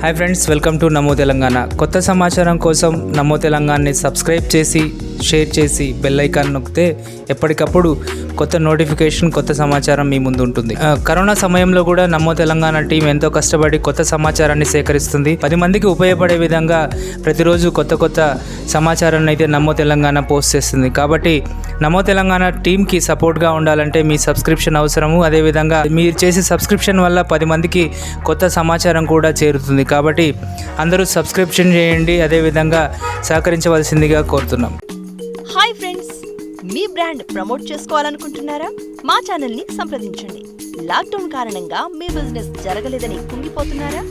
Hi friends, welcome to నమో తెలంగాణ. కొత్త సమాచారం కోసం నమో తెలంగాణని సబ్స్క్రైబ్ చేసి షేర్ చేసి బెల్ ఐకాన్ నొక్కితే ఎప్పటికప్పుడు కొత్త నోటిఫికేషన్, కొత్త సమాచారం మీ ముందు ఉంటుంది. కరోనా సమయంలో కూడా నమో తెలంగాణ టీం ఎంతో కష్టపడి కొత్త సమాచారాన్ని సేకరిస్తుంది. 10 మందికి ఉపయోగపడే విధంగా ప్రతిరోజు కొత్త సమాచారాన్ని అయితే నమో తెలంగాణ పోస్ట్ చేస్తుంది. కాబట్టి నమో తెలంగాణ టీంకి సపోర్ట్గా ఉండాలంటే మీ సబ్స్క్రిప్షన్ అవసరము. అదేవిధంగా మీరు చేసే సబ్స్క్రిప్షన్ వల్ల 10 మందికి కొత్త సమాచారం కూడా చేరుతుంది. కాబట్టి అందరూ సబ్స్క్రిప్షన్ చేయండి, అదేవిధంగా సహకరించవలసిందిగా కోరుతున్నాం. హాయ్ ఫ్రెండ్స్, మీ బ్రాండ్ ప్రమోట్ చేసుకోవాలనుకుంటున్నారా? మా ఛానల్ని సంప్రదించండి. లాక్డౌన్ కారణంగా మీ బిజినెస్ జరగలేదని కుంగిపోతున్నారా?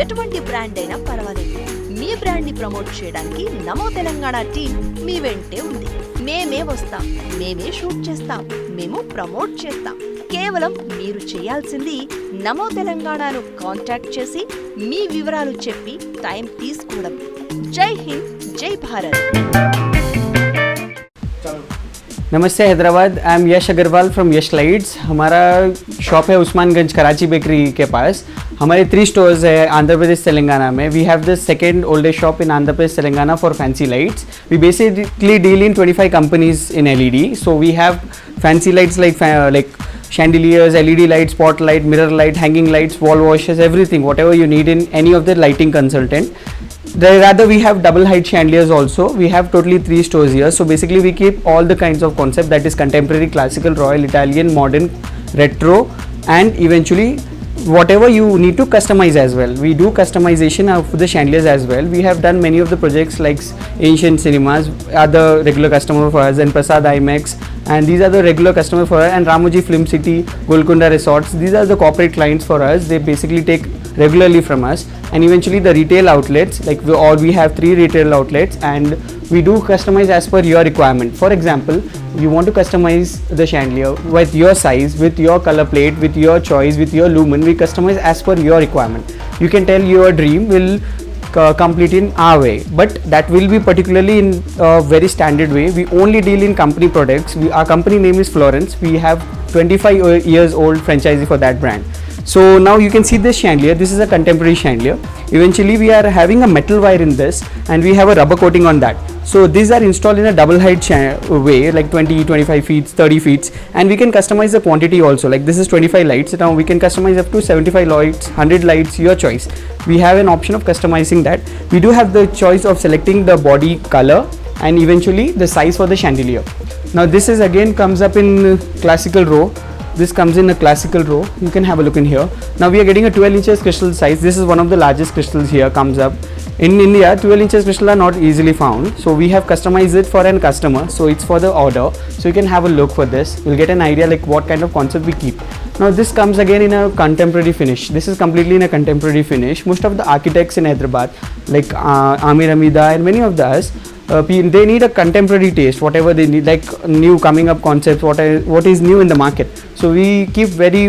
ఎటువంటి బ్రాండ్ అయినా పర్వాలేదు, మీ బ్రాండ్ని ప్రమోట్ చేయడానికి నమో తెలంగాణ టీం మీ వెంటే ఉంది. మేమే వస్తాం, మేమే షూట్ చేస్తాం, మేము ప్రమోట్ చేస్తాం. కేవలం మీరు చేయాల్సింది నమో తెలంగాణను కాంటాక్ట్ చేసి మీ వివరాలు చెప్పి టైం తీసుకోవడం. జై హింద్, జై భారత్. नमस्ते Hyderabad, I am Yash Agarwal from Yash lights. हमारा शॉप है उस्मान गंज कराची बेकरी के पास. हमारे 3 स्टोर्स है आंध्र प्रदेश तेलंगाना में. We have the second oldest shop in Andhra Pradesh Telangana for fancy lights. We basically deal in 25 companies in LED. So we have fancy lights like chandeliers, LED lights, spotlight, mirror light, hanging lights, wall washes, everything, whatever you need in any of the lighting consultant. Rather, we have double height chandeliers also. We have totally 3 stores here. So basically we keep all the kinds of concept, that is contemporary, classical, royal, Italian, modern, retro, and eventually whatever you need to customize as well. We do customization of the chandeliers as well. We have done many of the projects like Ancient Cinemas, are the regular customer for us, and Prasad IMAX, and these are the regular customer for us, and Ramoji Film City, Golconda Resorts. These are the corporate clients for us. They basically take regularly from us. And eventually the retail outlets, like we have 3 retail outlets, and we do customize as per your requirement. For example, you want to customize the chandelier with your size, with your color plate, with your choice, with your lumen. We customize as per your requirement. You can tell your dream will complete in our way, but that will be particularly in a very standard way. We only deal in company products. Our company name is Florence. We have 25 years old franchisee for that brand. So now you can see this chandelier. This is a contemporary chandelier. Eventually we are having a metal wire in this, and we have a rubber coating on that. So these are installed in a double height way, like 20, 25 feet, 30 feet, and we can customize the quantity also. Like this is 25 lights. Now we can customize up to 75 lights, 100 lights, your choice. We have an option of customizing that. We do have the choice of selecting the body color and eventually the size for the chandelier. Now this is again comes up in classical row. This comes in a classical row. You can have a look in here. Now we are getting a 12 inches crystal size. This is one of the largest crystals here comes up. In India, 12 inches crystal are not easily found. So we have customized it for a customer. So it's for the order. So you can have a look for this. You'll get an idea like what kind of concept we keep. Now this comes again in a contemporary finish. This is completely in a contemporary finish. Most of the architects in Hyderabad, like Amir Amida and many of us, they need a contemporary taste, whatever they need, like new coming up concepts, what is new in the market. So we keep very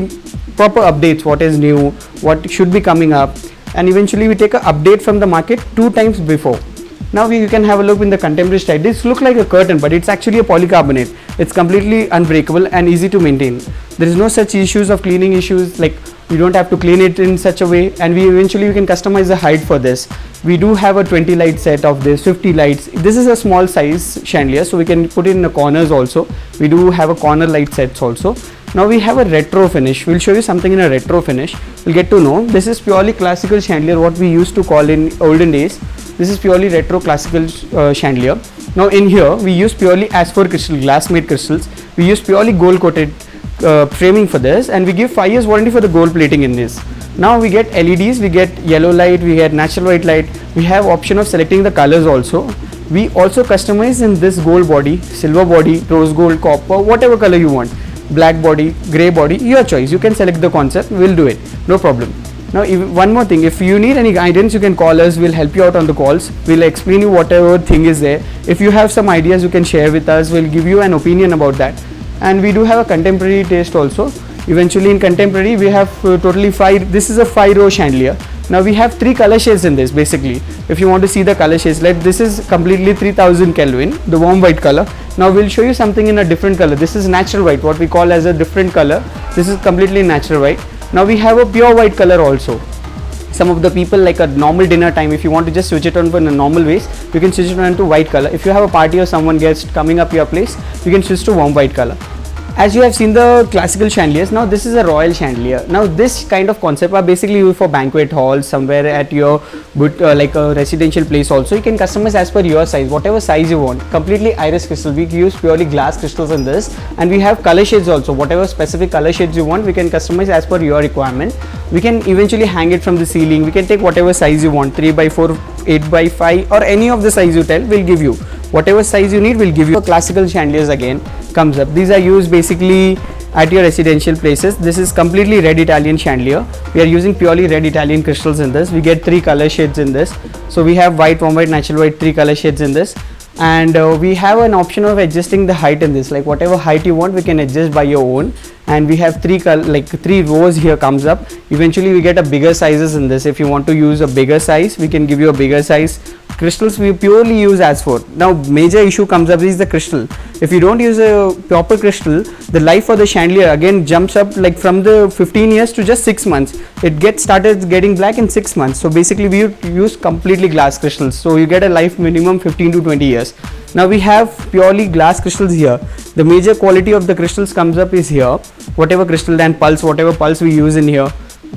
proper updates, what is new, what should be coming up, and eventually we take an update from the market 2 times before. Now you can have a look in the contemporary style. This looks like a curtain, but it's actually a polycarbonate. It's completely unbreakable and easy to maintain. There is no such issues of cleaning issues, like you don't have to clean it in such a way, and we can customize the height for this. We do have a 20 light set of this, 50 lights. This is a small size chandelier, so we can put it in the corners also. We do have a corner light sets also. Now we have a retro finish. We'll show you something in a retro finish. We'll get to know. This is purely classical chandelier, what we used to call in olden days. This is purely retro classical chandelier. Now in here we use purely as-for crystal, glass made crystals. We use purely gold coated framing for this, and we give 5 years warranty for the gold plating in this. Now we get LEDs, we get yellow light, we get natural white light. We have option of selecting the colors also. We also customize in this gold body, silver body, rose gold, copper, whatever color you want. Black body, grey body, your choice. You can select the concept, we'll do it, no problem. Now one more thing, if you need any guidance, you can call us. We'll help you out on the calls. We'll explain you whatever thing is there. If you have some ideas, you can share with us. We'll give you an opinion about that. And we do have a contemporary taste also. Eventually in contemporary we have totally 5. This is a 5-row chandelier. Now we have 3 color shades in this basically. If you want to see the color shades, like this is completely 3000 Kelvin, the warm white color. Now we'll show you something in a different color. This is natural white, what we call as a different color. This is completely natural white. Now we have a pure white color also. some of the people, like a normal dinner time, if you want to just switch it on for a normal ways, you can switch it on to white color. If you have a party or someone guest coming up your place, you can switch to warm white color. As you have seen the classical chandeliers, now this is a royal chandelier. Now this kind of concept are basically used for banquet halls, somewhere at your like a residential place also. You can customize as per your size, whatever size you want. Completely iris crystal. We use purely glass crystals in this, and we have color shades also. Whatever specific color shades you want, we can customize as per your requirement. We can eventually hang it from the ceiling. We can take whatever size you want, 3x4, 8x5, or any of the size you tell, we'll give you. Whatever size you need, we'll give you. Classical chandeliers again comes up. These are used basically at your residential places. This is completely red Italian chandelier. We are using purely red Italian crystals in this. We get 3 color shades in this. So we have white, warm white, natural white, 3 color shades in this. And we have an option of adjusting the height in this, like whatever height you want, we can adjust by your own. And we have 3 rows here comes up. Eventually we get a bigger sizes in this. If you want to use a bigger size, we can give you a bigger size. Crystals we purely use as for. Now major issue comes up is the crystal. If you don't use a proper crystal, the life of the chandelier again jumps up, like from the 15 years to just 6 months. It gets started getting black in 6 months. So basically we use completely glass crystals. So you get a life minimum 15 to 20 years. Now we have purely glass crystals here. The major quality of the crystals comes up is here. Whatever crystal and pulse, whatever pulse we use in here.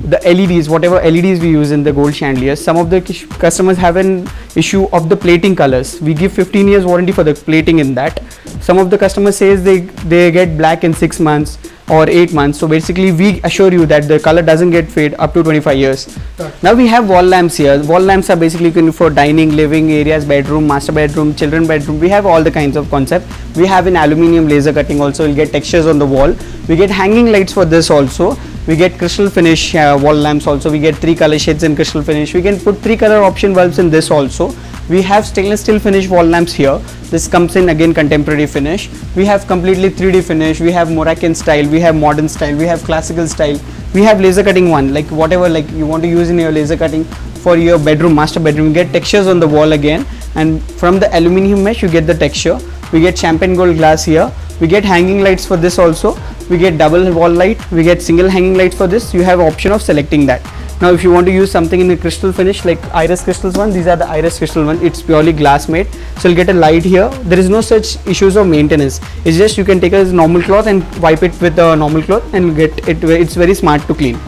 The LEDs, whatever LEDs we use in the gold chandeliers. Some of the customers have an issue of the plating colors. We give 15 years warranty for the plating in that. Some of the customers says they get black in 6 months or 8 months. So basically we assure you that the color doesn't get fade up to 25 years. Now we have wall lamps here. Wall lamps are basically for dining, living areas, bedroom, master bedroom, children bedroom. We have all the kinds of concept. We have an aluminium laser cutting also. You'll get textures on the wall. We get hanging lights for this also. We get crystal finish wall lamps also. We get 3 color shades in crystal finish. We can put 3 color option bulbs in this also. We have stainless steel finish wall lamps here. This comes in again contemporary finish. We have completely 3D finish. We have Moroccan style. We have modern style. We have classical style. We have laser cutting one, like whatever like you want to use in your laser cutting for your bedroom, master bedroom. You get textures on the wall again, and from the aluminium mesh you get the texture. We get champagne gold glass here. We get hanging lights for this also. We get double wall light. We get single hanging lights for this. You have option of selecting that. Now if you want to use something in the crystal finish like iris crystals one, these are the iris crystal one. It's purely glass made, so you'll get a light here. There is no such issues of maintenance. It's just you can take a normal cloth and wipe it with a normal cloth and get it. It's very smart to clean.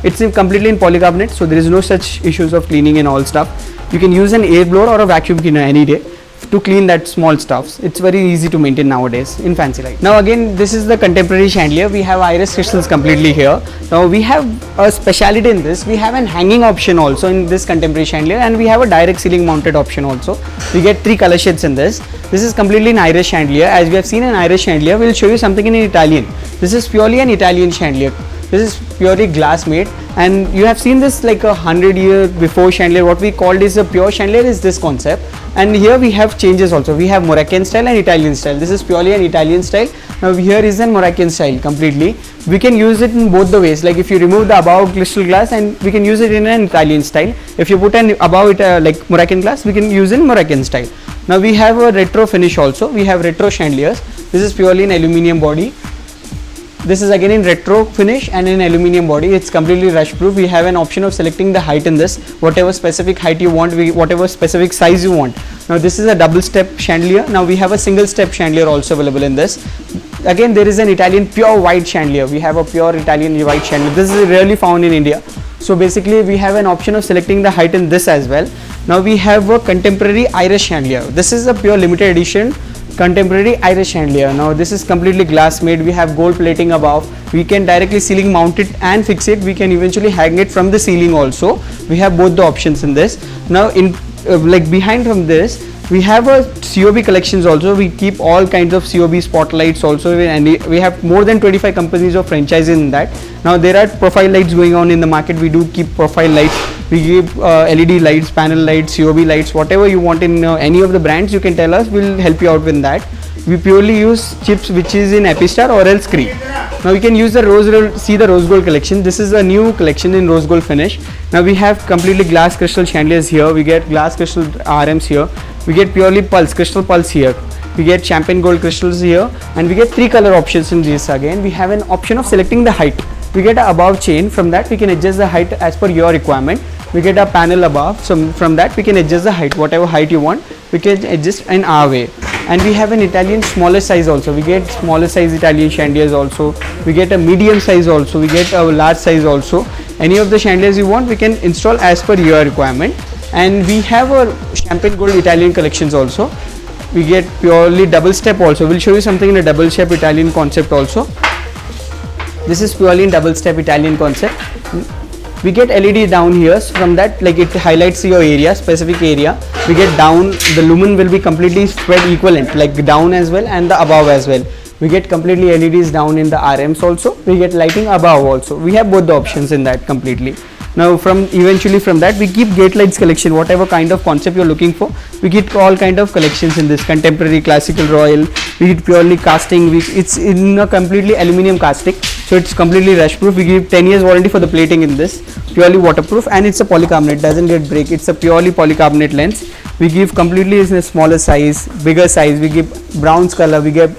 It's completely in polycarbonate, so there is no such issues of cleaning and all stuff. You can use an air blower or a vacuum cleaner any day to clean that small stuffs. It's very easy to maintain nowadays in fancy light. Now again, this is the contemporary chandelier. We have iris crystals completely here. Now we have a speciality in this. We have an hanging option also in this contemporary chandelier, and we have a direct ceiling mounted option also. We get 3 color shades in this. This is completely an iris chandelier. As we have seen an iris chandelier, we will show you something in Italian. This is purely an Italian chandelier. This is purely glass made, and you have seen this like 100 years before chandelier. What we called is a pure chandelier is this concept, and here we have changes also. We have Moroccan style and Italian style. This is purely an Italian style. Now here is a Moroccan style completely. We can use it in both the ways. Like if you remove the above crystal glass, and we can use it in an Italian style. If you put an above it like Moroccan glass, we can use in Moroccan style. Now we have a retro finish also. We have retro chandeliers. This is purely an aluminium body. This is again in retro finish and in aluminium body. It's completely rush proof. We have an option of selecting the height in this, whatever specific height you want, whatever specific size you want. Now this is a double step chandelier. Now we have a single step chandelier also available in this. Again, there is an Italian pure white chandelier. We have a pure Italian white chandelier. This is rarely found in India. So basically we have an option of selecting the height in this as well. Now we have a contemporary iris chandelier. This is a pure limited edition contemporary iris chandelier. Now this is completely glass made. We have gold plating above. We can directly ceiling mount it and fix it. We can eventually hang it from the ceiling also. We have both the options in this. Now in like behind from this, we have a COB collections also. We keep all kinds of COB spotlights also, and we have more than 25 companies of franchise in that. Now there are profile lights going on in the market. We do keep profile lights. We give LED lights, panel lights, COB lights, whatever you want in any of the brands, you can tell us. We'll help you out with that. We purely use chips which is in Epistar or else Cree. Now we can use the rose gold collection. This is a new collection in rose gold finish. Now we have completely glass crystal chandeliers here. We get glass crystal RMs here. We get purely crystal pulse here. We get champagne gold crystals here, and we get 3 color options in this. Again, we have an option of selecting the height. We get an above chain. From that we can adjust the height as per your requirement. we get a panel above, so from that we can adjust the height, whatever height you want we can adjust in our way. And we have an Italian smaller size also, we get smaller size Italian chandeliers also, we get a medium size also, we get a large size also. Any of the chandeliers you want we can install as per your requirement. And we have a champagne gold Italian collections also, we get purely double step also. We'll show you something in a double step Italian concept also. This is purely in double step Italian concept. We get LED down here, so from that like it highlights your area, specific area. We get down, the lumen will be completely spread equivalent, like down as well and the above as well. We get completely LEDs down in the RMs also, we get lighting above also. We have both the options in that completely. Now eventually from that we keep gate lights collection, whatever kind of concept you're looking for, we get all kind of collections in this, contemporary, classical, royal. We get purely casting, it's in a completely aluminium casting, so it's completely rust proof. We give 10 years warranty for the plating in this, purely waterproof, and it's a polycarbonate, doesn't get break, it's a purely polycarbonate lens. We give completely in a smaller size, bigger size, we give bronze color, we give